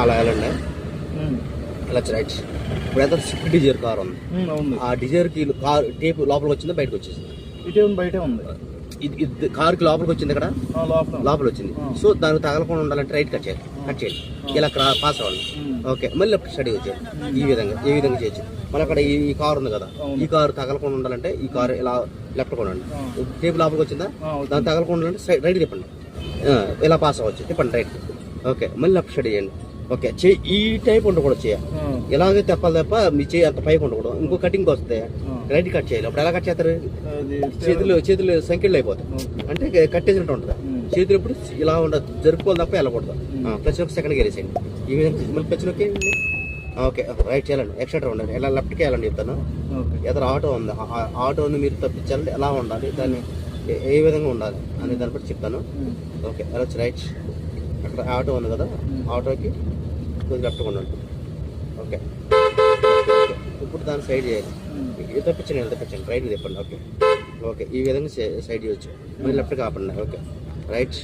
అలా వెళ్ళండి, ఇలా రైట్. ఇప్పుడు ఎంత స్విఫ్ట్ డిజైర్ కార్ ఉంది, ఆ డిజైర్ కి కార్ టేప్ లోపలికి వచ్చిందా బయటకు వచ్చేసింది? ఇటు బయటే ఉంది. ఇది కార్ కి లోపలికి వచ్చింది, ఇక్కడ లోపల వచ్చింది. సో దానికి తగలకుండా ఉండాలంటే రైట్ కట్ చేయాలి, ఇలా పాస్ అవ్వాలి. ఓకే, మళ్ళీ లెఫ్ట్ స్టడీ వచ్చేది. ఈ విధంగా చేయొచ్చు. మళ్ళీ అక్కడ ఈ కార్ ఉంది కదా, ఈ కారు తగలకుండా ఉండాలంటే ఈ కారు ఇలా లెఫ్ట్ కొనండి. టేప్ లోపలికి వచ్చిందా, దాన్ని తగలకుండా ఉండాలంటే రైట్ తిప్పండి, ఇలా పాస్ అవ్వచ్చు. తిప్పండి రైట్. ఓకే, మళ్ళీ లెఫ్ట్ స్టడీ చేయండి. ఓకే, ఈ టైప్ ఉండకూడదు, ఇలాగే తెప్పాలి తప్ప మీ చేయి అంత పైకి ఉండకూడదు. ఇంకో కటింగ్ వస్తే రైట్ కట్ చేయాలి. అప్పుడు ఎలా కట్ చేస్తారు? చేతులు సంఖ్యలు అయిపోతాయి, అంటే కట్టేసినట్టు ఉంటుంది. చేతులు ఎప్పుడు ఇలా ఉండదు, జరుపుకోవాలి తప్ప వెళ్ళకూడదు. ప్రతి ఒక్క సెకండ్కి వెళ్ళేసేయండి. ఈ విధంగా మళ్ళీ ప్రతి ఒక్క ఓకే రైట్ చేయాలండి, ఎక్స్ట్రా ఉండండి. ఎలా లెఫ్ట్కి వెళ్ళండి చెప్తాను. ఎదురు ఆటో ఉంది, ఆటోని మీరు తప్పించాలంటే ఎలా ఉండాలి, దాన్ని ఏ విధంగా ఉండాలి అనే దాన్ని బట్టి చెప్తాను. ఓకే, వెళ్ళొచ్చు రైట్. అక్కడ ఆటో ఉంది కదా, ఆటోకి కొద్దిగా లెఫ్ట్గా ఉండండి. ఓకే, ఇప్పుడు దాన్ని సైడ్ చేయాలి. తప్పించండి రైట్కి తిప్పండి. ఓకే, ఈ విధంగా సైడ్ చేయొచ్చు. మీరు లెఫ్ట్కి ఆపండి. Okay right.